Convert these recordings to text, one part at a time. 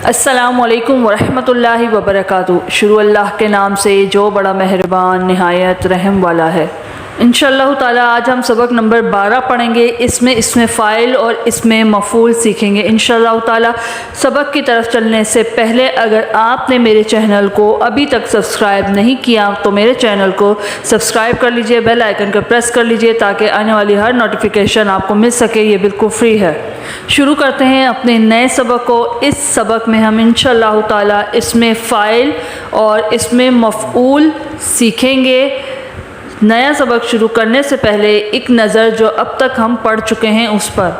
السلام علیکم ورحمۃ اللہ وبرکاتہ۔ شروع اللہ کے نام سے جو بڑا مہربان نہایت رحم والا ہے۔ انشاءاللہ تعالیٰ آج ہم سبق نمبر 12 پڑھیں گے۔ اس میں فاعل اور اس میں مفعول سیکھیں گے انشاءاللہ تعالیٰ۔ سبق کی طرف چلنے سے پہلے اگر آپ نے میرے چینل کو ابھی تک سبسکرائب نہیں کیا تو میرے چینل کو سبسکرائب کر لیجئے، بیل آئیکن کو پریس کر لیجئے تاکہ آنے والی ہر نوٹیفیکیشن آپ کو مل سکے۔ یہ بالکل فری ہے۔ شروع کرتے ہیں اپنے نئے سبق کو۔ اس سبق میں ہم انشاءاللہ تعالیٰ اس میں فاعل اور اس میں مفعول سیکھیں گے۔ نیا سبق شروع کرنے سے پہلے ایک نظر جو اب تک ہم پڑھ چکے ہیں اس پر۔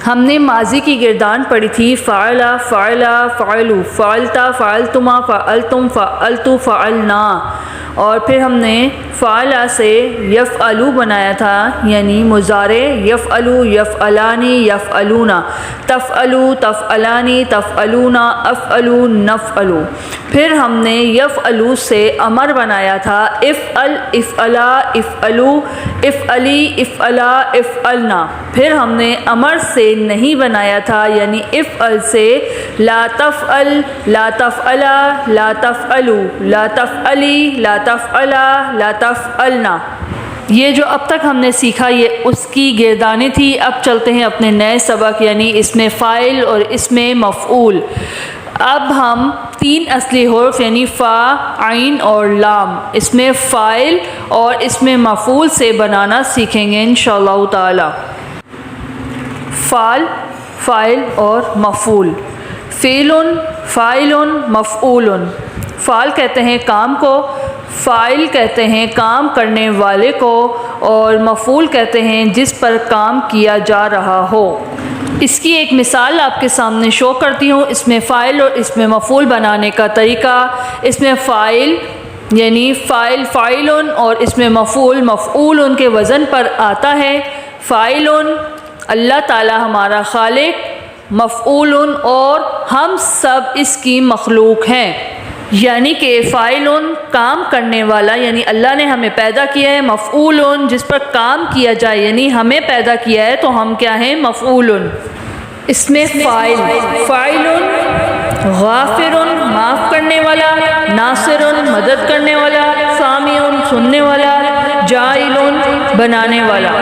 ہم نے ماضی کی گردان پڑھی تھی فعلا فعلا فعلو، فعلتا فعلتما فعلتم فعلتو فعلنا، اور پھر ہم نے فعلا سے یفعلو بنایا تھا، یعنی مضارع یفعلو یفعلانی یفعلونا، تفعلو تفعلانی تفعلونا، افعلو نفعلو۔ پھر ہم نے یفعلو سے امر بنایا تھا افعل افعلا افعلو افعلی افعلا افعلنا۔ پھر ہم نے امر سے نہیں بنایا تھا، یعنی افعل سے لا تفعل لا تفعلا لا تفعلو لا تفعلی لا تفعلا لا تفعلنا۔ یہ جو اب تک ہم نے سیکھا یہ اس کی گردانیں تھی۔ اب چلتے ہیں اپنے نئے سبق، یعنی اس میں فاعل اور اس میں مفعول۔ اب ہم 3 اصلی حروف یعنی فا، عین اور لام، اس میں فاعل اور اس میں مفعول سے بنانا سیکھیں گے انشاءاللہ تعالی۔ فعل، فاعل اور مفعول۔ فعل، فاعل، مفعول۔ فعل کہتے ہیں کام کو، فاعل کہتے ہیں کام کرنے والے کو، اور مفعول کہتے ہیں جس پر کام کیا جا رہا ہو۔ اس کی ایک مثال آپ کے سامنے شو کرتی ہوں۔ اس میں فاعل اور اس میں مفعول بنانے کا طریقہ۔ اس میں فاعل یعنی فاعل فاعل اور اس میں مفعول مفعول کے وزن پر آتا ہے۔ فاعل اللہ تعالی ہمارا خالق، مفعول اور ہم سب اس کی مخلوق ہیں، یعنی کہ فاعل کام کرنے والا یعنی اللہ نے ہمیں پیدا کیا ہے، مفعول جس پر کام کیا جائے یعنی ہمیں پیدا کیا ہے تو ہم کیا ہیں؟ مفعول۔ اس میں فاعل غافر معاف کرنے والا، ناصر مدد کرنے والا، سامع سننے والا، جاعل بنانے والا۔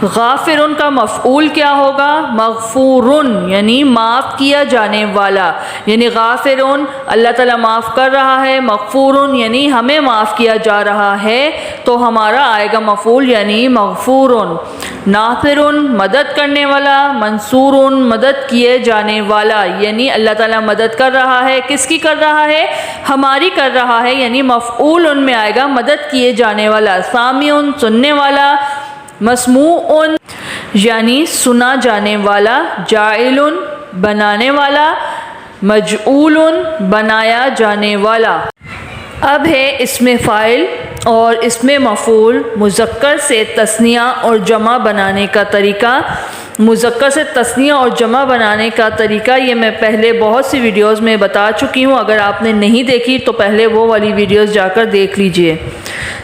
غافر کا مفعول کیا ہوگا؟ مغفور یعنی معاف کیا جانے والا، یعنی غافر اللہ تعالیٰ معاف کر رہا ہے، مغفور یعنی ہمیں معاف کیا جا رہا ہے تو ہمارا آئے گا مفعول یعنی مغفور۔ ناصر مدد کرنے والا، منصور مدد کیے جانے والا، یعنی اللہ تعالیٰ مدد کر رہا ہے۔ کس کی کر رہا ہے؟ ہماری کر رہا ہے، یعنی مفعول میں آئے گا مدد کیے جانے والا۔ سامع سننے والا، مسموع یعنی سنا جانے والا، جاعل بنانے والا، مجعول بنایا جانے والا۔ اب ہے اس میں فاعل اور اس میں مفعول مذکر سے تثنیہ اور جمع بنانے کا طریقہ۔ مذکر سے تثنیہ اور جمع بنانے کا طریقہ یہ میں پہلے بہت سی ویڈیوز میں بتا چکی ہوں، اگر آپ نے نہیں دیکھی تو پہلے وہ والی ویڈیوز جا کر دیکھ لیجئے۔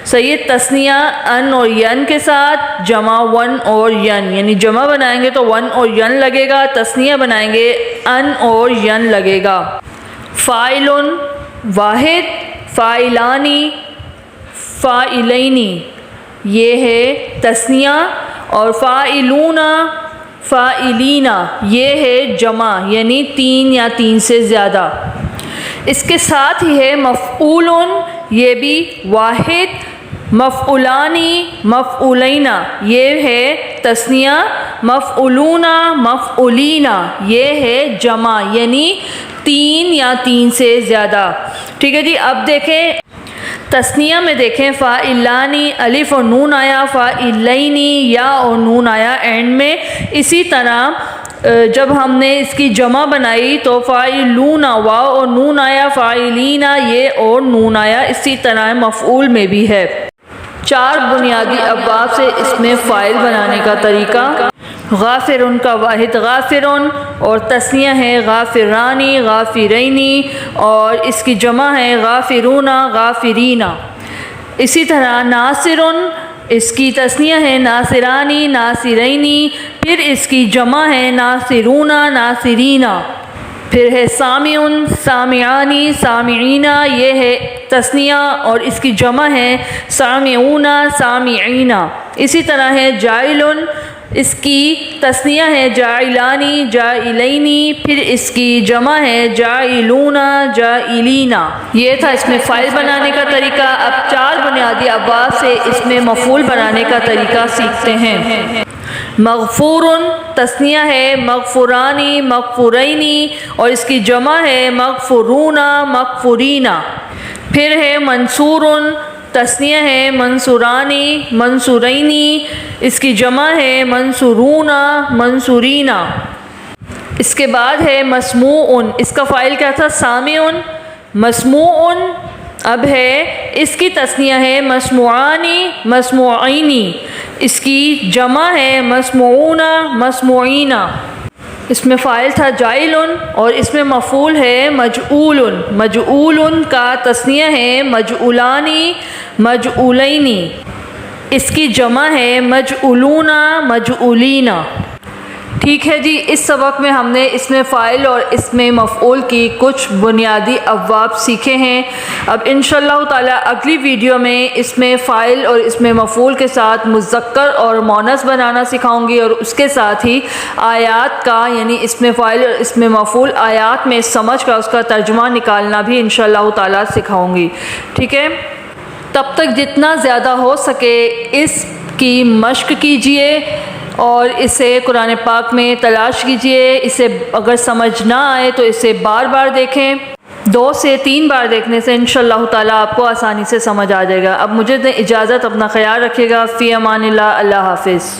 صحیح تثنیہ ان اور ین کے ساتھ، جمع ون اور ین، یعنی جمع بنائیں گے تو ون اور ین لگے گا، تثنیہ بنائیں گے ان اور ین لگے گا۔ فاعل واحد، فاعلانی فاعلینی یہ ہے تثنیہ، اور فاعلون فاعلینا یہ ہے جمع یعنی 3 یا 3 سے زیادہ۔ اس کے ساتھ ہی ہے مفعول، یہ بھی واحد، مفعولانی مفعولینا یہ ہے تثنیہ، مفعولون مفعولینا یہ ہے جمع یعنی 3 یا 3 سے زیادہ۔ ٹھیک ہے جی، اب دیکھیں تثنیہ میں دیکھیں فاعلانی الف اور نون آیا، فاعلینی یا اور نون آیا اینڈ میں۔ اسی طرح جب ہم نے اس کی جمع بنائی تو فاعلون واو اور نون آیا، فاعلینا یہ اور نون آیا۔ اسی طرح مفعول میں بھی ہے۔ 4 بنیادی ابواب سے اس میں فاعل بنانے کا طریقہ۔ غافر کا واحد غافر اور تثنیہ ہے غافرانی غافرینی، اور اس کی جمع ہے غافرون غافرینا۔ اسی طرح ناصر اس کی تثنیہ ہے ناصرانی ناصرینی، پھر اس کی جمع ہے ناصرون ناصرینا۔ پھر ہے سامعون، سامعانی، سامعینا، یہ ہے تثنیہ اور اس کی جمع ہے سامعون، سامعینا۔ اسی طرح ہے جاعلن، اس کی تثنیہ ہے جاعلانی، جاعلینی، پھر اس کی جمع ہے جاعلون، جاعلینا۔ یہ تھا اس میں فاعل بنانے کا طریقہ۔ اب 4 بنیادی ابواب سے اس میں مفعول بنانے کا طریقہ سیکھتے ہیں۔ مغفور تثنیہ ہے مغفورانی، مغفورینی، اور اس کی جمع ہے مغفورون، مغفورینا۔ پھر ہے منصور تثنیہ ہے منصورانی، منصورینی، اس کی جمع ہے منصورون، منصورینا۔ اس کے بعد ہے مسموع، اس کا فاعل کیا تھا؟ سامع۔ مسموع اب ہے اس کی تثنیہ ہے مسموعانی، مسموعینی، اس کی جمع ہے مسموعون، مسموعینا۔ اس میں فاعل تھا جاعل اور اس میں مفعول ہے مجعول۔ مجعول کا تثنیہ ہے مجعولانی، مجعولینی، اس کی جمع ہے مجعولون، مجعولینا۔ ٹھیک ہے جی، اس سبق میں ہم نے اس میں فاعل اور اس میں مفعول کی کچھ بنیادی ابواب سیکھے ہیں۔ اب انشاءاللہ تعالی اگلی ویڈیو میں اس میں فاعل اور اس میں مفعول کے ساتھ مذکر اور مؤنث بنانا سکھاؤں گی، اور اس کے ساتھ ہی آیات کا، یعنی اس میں فاعل اور اس میں مفعول آیات میں سمجھ کر اس کا ترجمہ نکالنا بھی انشاءاللہ تعالی سکھاؤں گی۔ ٹھیک ہے، تب تک جتنا زیادہ ہو سکے اس کی مشق کیجئے اور اسے قرآن پاک میں تلاش کیجئے۔ اسے اگر سمجھ نہ آئے تو اسے بار بار دیکھیں، 2 سے 3 بار دیکھنے سے انشاءاللہ تعالیٰ آپ کو آسانی سے سمجھ آ جائے گا۔ اب مجھے دیں اجازت، اپنا خیال رکھیے گا۔ فی امان اللہ، اللہ حافظ۔